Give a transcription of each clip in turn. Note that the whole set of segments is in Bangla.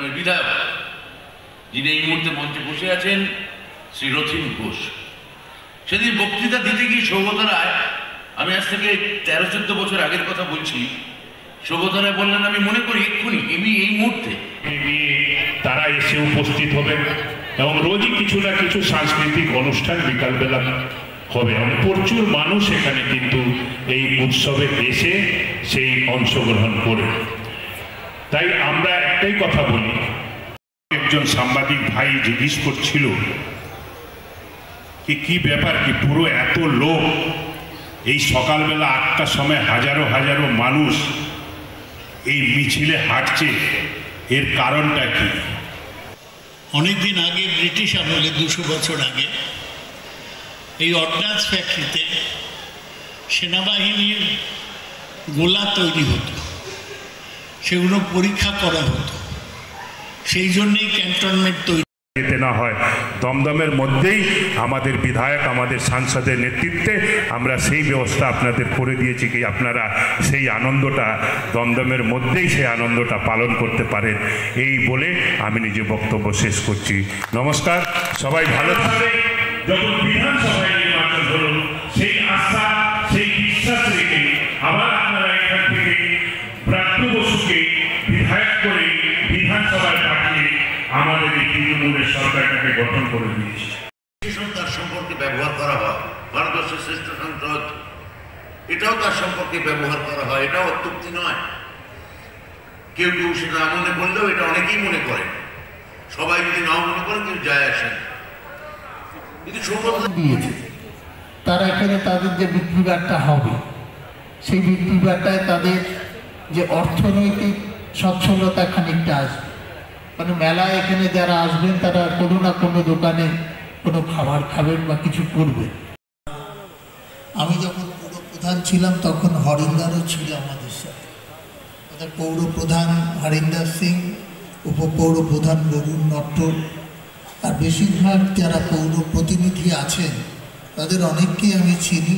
দমদমের বিধায়ক, যিনি এই মুহূর্তে মঞ্চে বসে আছেন, শ্রী রথীন ঘোষ। সেদিন বক্তৃতা দিতে গিয়ে সৌগত রায়, আমি আজ থেকে 13-14 বছর আগের কথা বলছি, সৌগত রায় বললেন, আমি মনে করি এক্ষুনি এই মুহূর্তে তারা এসে উপস্থিত হবেন এবং রোজই কিছু না কিছু সাংস্কৃতিক অনুষ্ঠান বিকালবেলা হবে এবং প্রচুর মানুষ এখানে কিন্তু এই উৎসবে এসে সেই অংশগ্রহণ করে। তাই আমরা একটাই কথা বলি, একজন সাংবাদিক ভাই জিজ্ঞেস করছিল কি ব্যাপার, কি পুরো এত লোক এই সকালবেলা 8টার সময় হাজারো হাজারো মানুষ এই মিছিলে হাঁটছে, এর কারণটা কি? অনেকদিন আগে ব্রিটিশ আমলে 200 বছর আগে এই অর্ডিন্যান্স ফ্যাক্টরিতে সেনাবাহিনীর গোলা তৈরি হতো, সেগুলো পরীক্ষা করা হতো, সেই জন্যই ক্যান্টনমেন্ট তৈরি যেতে না হয়। দমদমের মধ্যেই আমাদের বিধায়ক, আমাদের সাংসদের নেতৃত্বে আমরা সেই ব্যবস্থা আপনাদের করে দিয়েছি কি আপনারা সেই আনন্দটা দমদমের মধ্যেই সেই আনন্দটা পালন করতে পারেন। এই বলে আমি নিজে বক্তব্য শেষ করছি। নমস্কার, সবাই ভালো থাকবেন। যখন বিধানসভায় নির্বাচন হলো, সেই আস্থা, সেই বিশ্বাস রেখে আবার আপনারা এখান থেকে প্রাপ্ত বসুকে বিধায়ক করে বিধানসভায় পাঠিয়ে আমাদের এই তৃণমূলের সরকারটাকে গঠন করে দিয়েছে। তার সম্পর্কে ব্যবহার করা হয়, ভারতবর্ষের শ্রেষ্ঠ সংসদ, এটাও তার সম্পর্কে ব্যবহার করা হয়, এটাও অত্যুক্তি নয়। কেউ কেউ সেটা না মনে করলেও এটা অনেকেই মনে করে, সবাই যদি নাও মনে করে কেউ যায় আসে। কিন্তু দিয়েছে তারা এখানে তাদের যে বিক্রিবারটা হবে, সেই বিক্রিবারটায় তাদের যে অর্থনৈতিক সচ্ছলতা খানিকটা আসবে। মানে মেলায় এখানে যারা আসবেন তারা কোনো না কোনো দোকানে কোনো খাবার খাবেন বা কিছু করবেন। আমি যখন পৌরপ্রধান ছিলাম তখন হরিন্দারও ছিল আমাদের সাথে, আমাদের পৌরপ্রধান হরিন্দর সিং, উপপৌরপ্রধান বরুণ নট্ট, আর বেশিরভাগ যারা পৌর প্রতিনিধি আছেন তাদের অনেককেই আমি চিনি।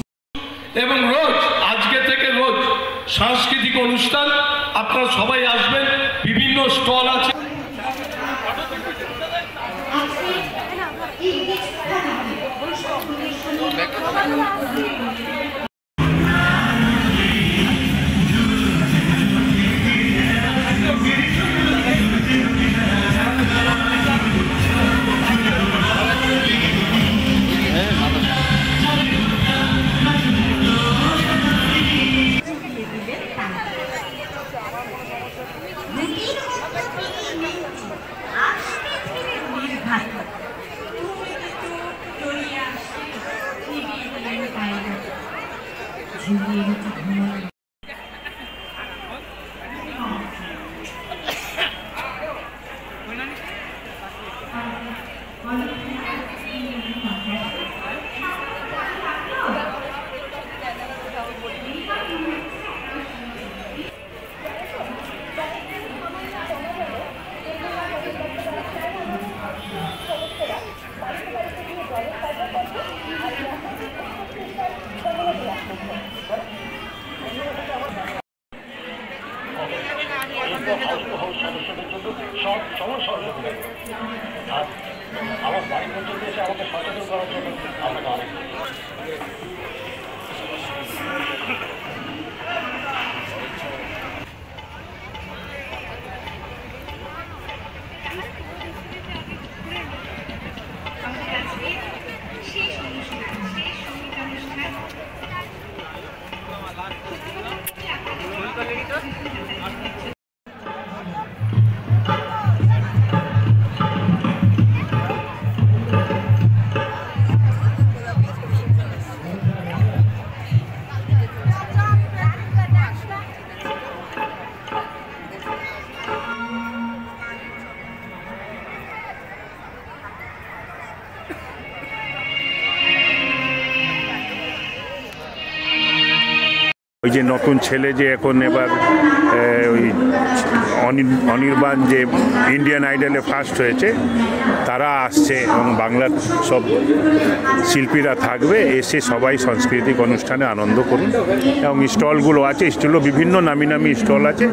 এবং রোজ, আজকে থেকে রোজ সাংস্কৃতিক অনুষ্ঠান, আপনারা সবাই আসবেন, বিভিন্ন স্টল আছে। আমার বাড়ি পর্যন্ত এসে আমাকে সচেতন করার জন্য আপনাকে অনেক যে নতুন ছেলে যে এখন এবার ওই অনির্বাণ যে ইন্ডিয়ান আইডলে ফার্স্ট হয়েছে তারা আসছে এবং বাংলার সব শিল্পীরা থাকবে, এসে সবাই সাংস্কৃতিক অনুষ্ঠানে আনন্দ করুন। এবং স্টলগুলো আছে, স্টলও বিভিন্ন নামি নামি স্টল আছে,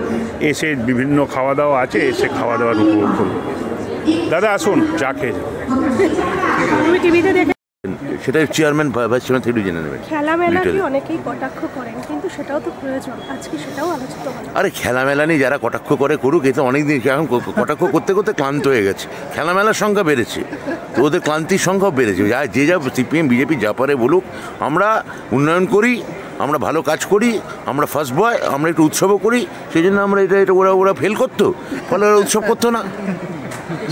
এসে বিভিন্ন খাওয়া দাওয়া আছে, এসে খাওয়া দাওয়ার উপভোগ করুন। দাদা আসুন, চা খেয়ে সেটা চেয়ারম্যান ভাইস চেয়ারম্যান থেকে জেনে নেবেন। খেলামেলাকে অনেকেই কটাক্ষ করেন, কিন্তু সেটাও তো প্রয়োজন, আজকে সেটাও আলোচিত হবে। আরে খেলামেলা নিয়ে যারা কটাক্ষ করে করুক, এতে অনেকদিন এখন কটাক্ষ করতে করতে ক্লান্ত হয়ে গেছে। খেলামেলার সংখ্যা বেড়েছে, তো ওদের ক্লান্তির সংখ্যাও বেড়েছে। যে যা সিপিএম বিজেপি যা পারে বলুক, আমরা উন্নয়ন করি, আমরা ভালো কাজ করি, আমরা ফার্স্ট বয়, আমরা একটু উৎসবও করি, সেই জন্য আমরা এটা ওরা ফেল করতো, ফলে ওরা উৎসব করতো না।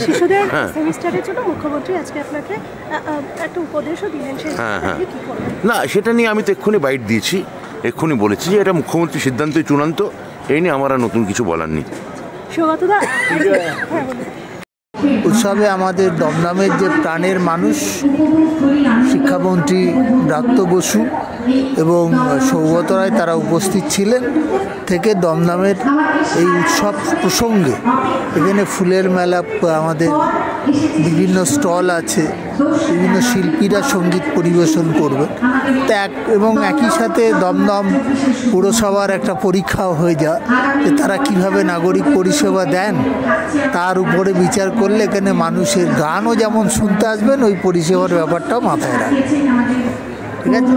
শিশুদের সেমিস্টারের জন্য মুখ্যমন্ত্রী আজকে আপনাকে একটা উপদেশও দিলেন, না সেটা নিয়ে আমি তো এক্ষুনি বাইট দিয়েছি, এক্ষুনি বলেছি যে এটা মুখ্যমন্ত্রীর সিদ্ধান্তই চূড়ান্ত, এই নিয়ে আমার আর নতুন কিছু বলার নেই। উৎসবে আমাদের দমদমের যে প্রাণের মানুষ শিক্ষামন্ত্রী ব্রাত্য বসু এবং সৌগত রায় তারা উপস্থিত ছিলেন থেকে দমদমের এই উৎসব প্রসঙ্গে এখানে ফুলের মেলা, আমাদের বিভিন্ন স্টল আছে, বিভিন্ন শিল্পীরা সঙ্গীত পরিবেশন করবে, এবং একই সাথে দমদম পুরসভার একটা পরীক্ষাও হয়ে যায় যে তারা কিভাবে নাগরিক পরিষেবা দেন, তার উপরে বিচার করলে এখানে মানুষের গানও যেমন শুনতে আসবেন, ওই পরিষেবার ব্যাপারটাও মাথায় রাখবেন। ঠিক আছে।